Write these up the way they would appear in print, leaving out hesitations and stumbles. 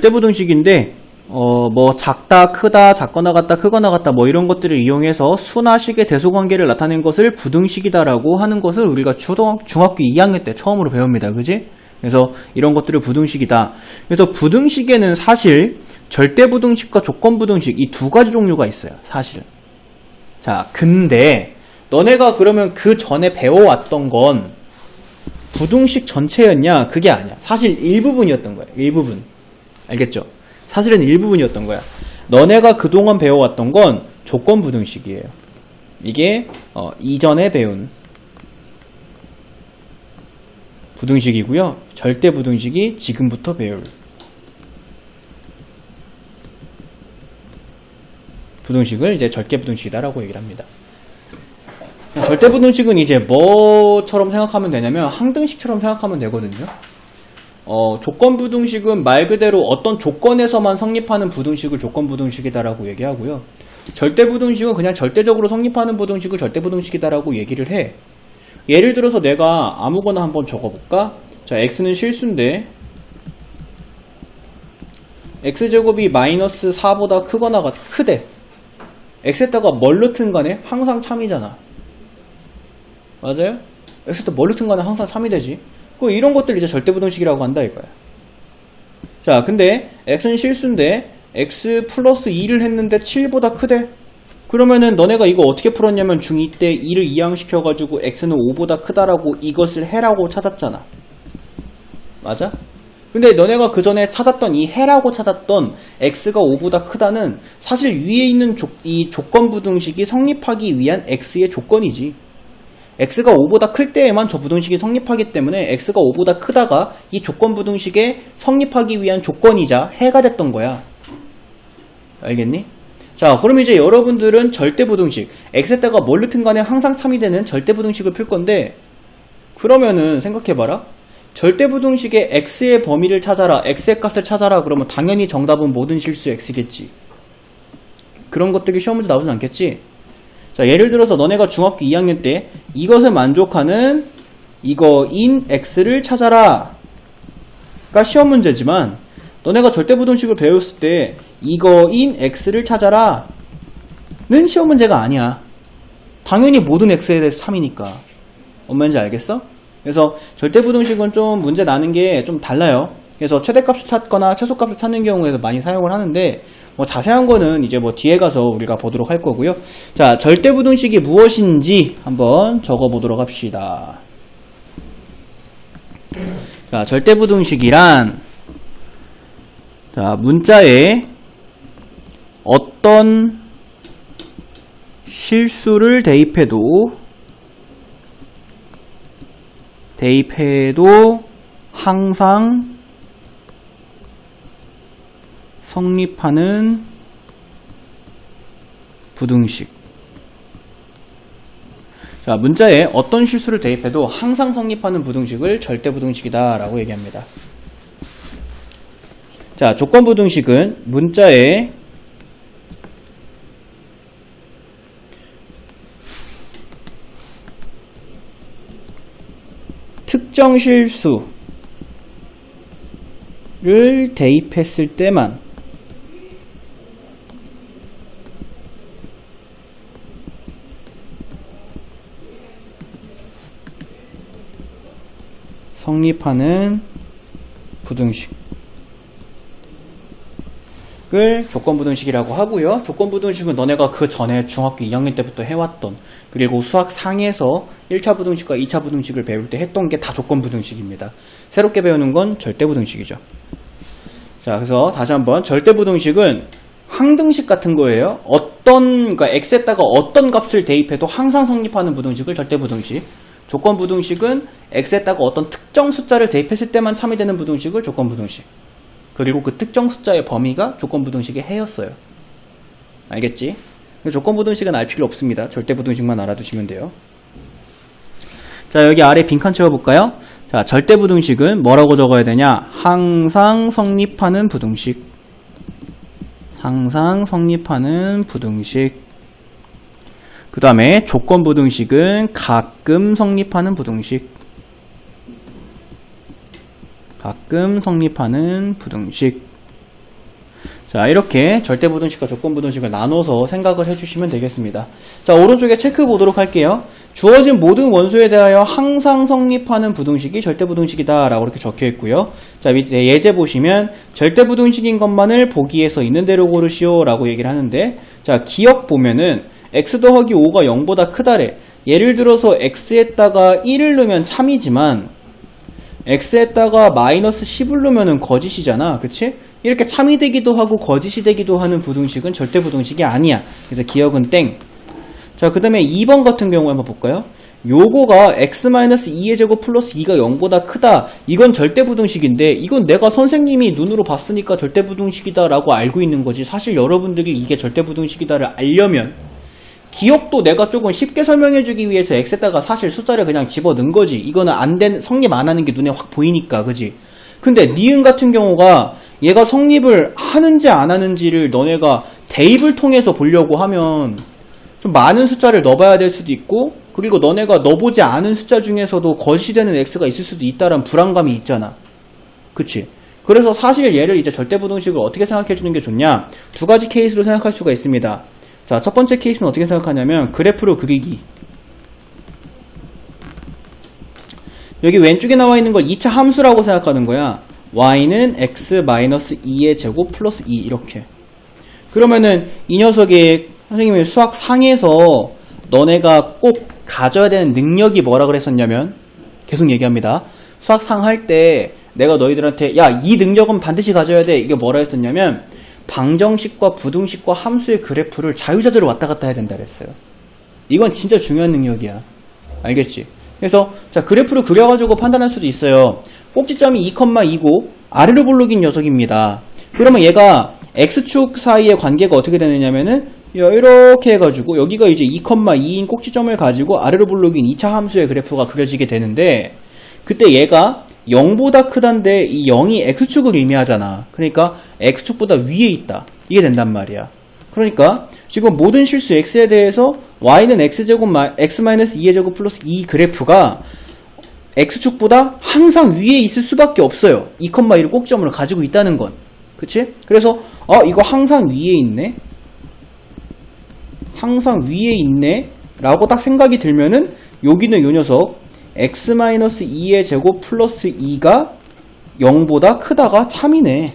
절대부등식인데 뭐 작다, 크다, 작거나 같다, 크거나 같다 뭐 이런 것들을 이용해서 수나 식의 대소관계를 나타낸 것을 부등식이다라고 하는 것을 우리가 중학교 2학년 때 처음으로 배웁니다. 그지? 그래서 이런 것들을 부등식이다. 그래서 부등식에는 사실 절대부등식과 조건부등식 이 두 가지 종류가 있어요. 사실. 자, 근데 너네가 그러면 그 전에 배워왔던 건 부등식 전체였냐? 그게 아니야. 사실 일부분이었던 거야. 일부분. 알겠죠? 사실은 일부분이었던 거야. 너네가 그동안 배워왔던 건 조건부등식이에요. 이게 이전에 배운 부등식이고요. 절대부등식이 지금부터 배울 부등식을 이제 절대부등식이다라고 얘기를 합니다. 절대부등식은 이제 뭐처럼 생각하면 되냐면 항등식처럼 생각하면 되거든요. 조건부등식은 말 그대로 어떤 조건에서만 성립하는 부등식을 조건부등식이다라고 얘기하고요. 절대부등식은 그냥 절대적으로 성립하는 부등식을 절대부등식이다라고 얘기를 해. 예를 들어서 내가 아무거나 한번 적어볼까? 자, x는 실수인데 x제곱이 마이너스 4보다 크거나 크대. x에다가 뭘 넣든 간에 항상 참이잖아. 맞아요? x에다 뭘 넣든 간에 항상 참이 되지. 이런 것들 이제 절대부등식이라고 한다 이거야. 자, 근데 x는 실수인데 x 플러스 2를 했는데 7보다 크대. 그러면은 너네가 이거 어떻게 풀었냐면 중2 때 2를 이항시켜가지고 x는 5보다 크다라고 이것을 해라고 찾았잖아. 맞아? 근데 너네가 그 전에 찾았던 이 해라고 찾았던 x가 5보다 크다는 사실 위에 있는 이 조건부등식이 성립하기 위한 x의 조건이지. x가 5보다 클 때에만 저 부등식이 성립하기 때문에 x가 5보다 크다가 이 조건부등식에 성립하기 위한 조건이자 해가 됐던 거야. 알겠니? 자, 그럼 이제 여러분들은 절대부등식, x에다가 뭘 넣든 간에 항상 참이 되는 절대부등식을 풀 건데, 그러면은 생각해봐라. 절대부등식의 x의 범위를 찾아라, x의 값을 찾아라 그러면 당연히 정답은 모든 실수 x겠지. 그런 것들이 시험 문제 나오진 않겠지? 자, 예를 들어서 너네가 중학교 2학년 때 이것을 만족하는 이거인 x를 찾아라 가 시험 문제지만, 너네가 절대부등식을 배웠을 때 이거인 x를 찾아라 는 시험 문제가 아니야. 당연히 모든 x에 대해서 3이니까. 뭔 말인지 알겠어? 그래서 절대부등식은 좀 문제 나는 게 좀 달라요. 그래서 최대값을 찾거나 최소값을 찾는 경우에도 많이 사용을 하는데, 뭐 자세한 거는 이제 뭐 뒤에 가서 우리가 보도록 할 거고요. 자, 절대부등식이 무엇인지 한번 적어보도록 합시다. 자, 절대부등식이란, 자, 문자에 어떤 실수를 대입해도 항상 성립하는 부등식. 자, 문자에 어떤 실수를 대입해도 항상 성립하는 부등식을 절대부등식이다 라고 얘기합니다. 자, 조건부등식은 문자에 특정 실수를 대입했을 때만 성립하는 부등식을 조건부등식이라고 하고요. 조건부등식은 너네가 그 전에 중학교 2학년 때부터 해왔던, 그리고 수학 상에서 1차 부등식과 2차 부등식을 배울 때 했던 게 다 조건부등식입니다. 새롭게 배우는 건 절대부등식이죠. 자, 그래서 다시 한번, 절대부등식은 항등식 같은 거예요. 그러니까 x에다가 어떤 값을 대입해도 항상 성립하는 부등식을 절대부등식, 조건부등식은 x에다가 어떤 특정 숫자를 대입했을 때만 참여되는 부등식을 조건부등식, 그리고 그 특정 숫자의 범위가 조건부등식의 해였어요. 알겠지? 조건부등식은 알 필요 없습니다. 절대부등식만 알아두시면 돼요. 자, 여기 아래 빈칸 채워볼까요? 자, 절대부등식은 뭐라고 적어야 되냐? 항상 성립하는 부등식. 항상 성립하는 부등식. 그 다음에 조건부등식은 가끔 성립하는 부등식. 가끔 성립하는 부등식. 자, 이렇게 절대부등식과 조건부등식을 나눠서 생각을 해주시면 되겠습니다. 자, 오른쪽에 체크 보도록 할게요. 주어진 모든 원소에 대하여 항상 성립하는 부등식이 절대부등식이다 라고 이렇게 적혀 있고요. 자, 밑에 예제 보시면 절대부등식인 것만을 보기에서 있는 대로 고르시오 라고 얘기를 하는데, 자, 기억 보면은 x 더하기 5가 0보다 크다래. 예를 들어서 x에다가 1을 넣으면 참이지만 x에다가 마이너스 10을 넣으면 거짓이잖아. 그치? 이렇게 참이 되기도 하고 거짓이 되기도 하는 부등식은 절대부등식이 아니야. 그래서 기억은 땡. 자, 그 다음에 2번 같은 경우 한번 볼까요? 요거가 x-2의 제곱 플러스 2가 0보다 크다. 이건 절대부등식인데 이건 내가 선생님이 눈으로 봤으니까 절대부등식이다 라고 알고 있는 거지. 사실 여러분들이 이게 절대부등식이다를 알려면 기억도 내가 조금 쉽게 설명해주기 위해서 x에다가 사실 숫자를 그냥 집어넣은 거지. 이거는 안 되는, 성립 안 하는 게 눈에 확 보이니까, 그지? 근데 니은 같은 경우가 얘가 성립을 하는지 안 하는지를 너네가 대입을 통해서 보려고 하면 좀 많은 숫자를 넣어봐야 될 수도 있고, 그리고 너네가 넣어보지 않은 숫자 중에서도 거짓이 되는 x가 있을 수도 있다는 불안감이 있잖아. 그치? 그래서 사실 얘를 이제 절대부등식을 어떻게 생각해주는 게 좋냐? 두 가지 케이스로 생각할 수가 있습니다. 자, 첫 번째 케이스는 어떻게 생각하냐면 그래프로 그리기. 여기 왼쪽에 나와 있는 걸 2차 함수라고 생각하는 거야. y는 x-2의 제곱 플러스 2 이렇게. 그러면은 이 녀석의 선생님의 수학 상에서 너네가 꼭 가져야 되는 능력이 뭐라 그랬었냐면, 계속 얘기합니다. 수학 상 할 때 내가 너희들한테 야, 이 능력은 반드시 가져야 돼. 이게 뭐라 했었냐면 방정식과 부등식과 함수의 그래프를 자유자재로 왔다 갔다 해야 된다 그랬어요. 이건 진짜 중요한 능력이야. 알겠지? 그래서 자, 그래프를 그려가지고 판단할 수도 있어요. 꼭지점이 2,2고 아래로 볼록인 녀석입니다. 그러면 얘가 x축 사이의 관계가 어떻게 되느냐면은 이렇게 해가지고 여기가 이제 2,2인 꼭지점을 가지고 아래로 볼록인 2차 함수의 그래프가 그려지게 되는데, 그때 얘가 0보다 크단데 이 0이 x축을 의미하잖아. 그러니까 x축보다 위에 있다. 이게 된단 말이야. 그러니까 지금 모든 실수 x에 대해서 y는 x제곱 x-2의 제곱 플러스 2 그래프가 x축보다 항상 위에 있을 수밖에 없어요. 2,1을 꼭지점으로 가지고 있다는 건. 그치? 그래서 이거 항상 위에 있네? 항상 위에 있네? 라고 딱 생각이 들면은 여기는 요 녀석 x-2의 제곱 플러스 2가 0보다 크다가 참이네.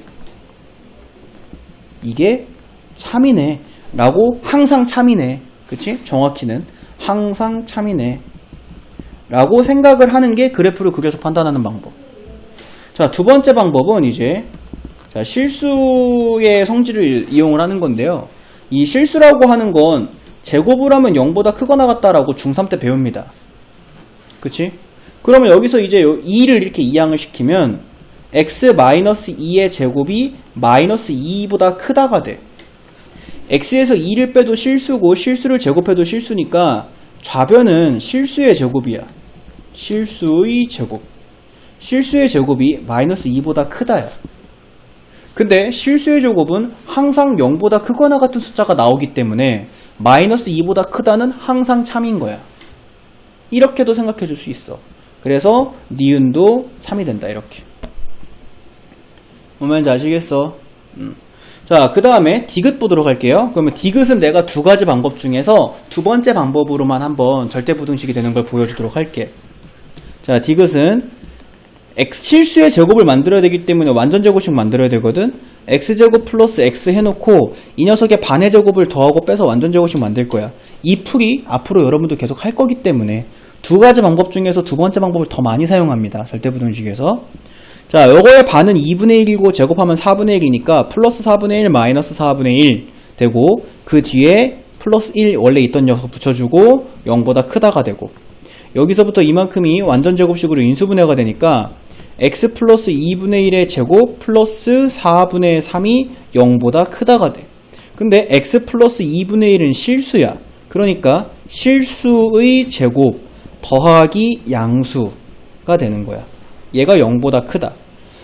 이게 참이네. 라고 항상 참이네. 그치? 정확히는 항상 참이네. 라고 생각을 하는 게 그래프를 그려서 판단하는 방법. 자, 두 번째 방법은 이제 자, 실수의 성질을 이용을 하는 건데요. 이 실수라고 하는 건 제곱을 하면 0보다 크거나 같다라고 중3 때 배웁니다. 그치? 그러면 여기서 이제 2를 이렇게 이항을 시키면 x-2의 제곱이 마이너스 2보다 크다가 돼. x에서 2를 빼도 실수고 실수를 제곱해도 실수니까 좌변은 실수의 제곱이야. 실수의 제곱. 실수의 제곱이 마이너스 2보다 크다야. 근데 실수의 제곱은 항상 0보다 크거나 같은 숫자가 나오기 때문에 마이너스 2보다 크다는 항상 참인 거야. 이렇게도 생각해 줄 수 있어. 그래서 니은도 참이 된다. 이렇게. 뭔지 아시겠어? 자, 그 다음에 디귿 보도록 할게요. 그러면 디귿은 내가 두 가지 방법 중에서 두 번째 방법으로만 한번 절대부등식이 되는 걸 보여주도록 할게. 자, 디귿은 실수의 제곱을 만들어야 되기 때문에 완전제곱식 만들어야 되거든. x제곱 플러스 x 해놓고 이 녀석의 반의 제곱을 더하고 빼서 완전제곱식 만들 거야. 이 풀이 앞으로 여러분도 계속 할 거기 때문에 두 가지 방법 중에서 두 번째 방법을 더 많이 사용합니다. 절대부등식에서. 자, 요거의 반은 2분의 1이고 제곱하면 4분의 1이니까 플러스 4분의 1 마이너스 4분의 1 되고, 그 뒤에 플러스 1 원래 있던 녀석 붙여주고 0보다 크다가 되고, 여기서부터 이만큼이 완전제곱식으로 인수분해가 되니까 x 플러스 2분의 1의 제곱 플러스 4분의 3이 0보다 크다가 돼. 근데 x 플러스 2분의 1은 실수야. 그러니까 실수의 제곱 더하기 양수가 되는 거야. 얘가 0보다 크다.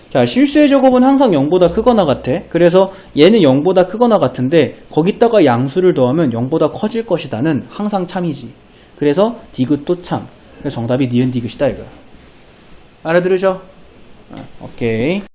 자, 실수의 제곱은 항상 0보다 크거나 같아. 그래서 얘는 0보다 크거나 같은데 거기다가 양수를 더하면 0보다 커질 것이다는 항상 참이지. 그래서 디귿도 참. 그래서 정답이 니은 디귿이다 이거야. 알아들으셔? 오케이.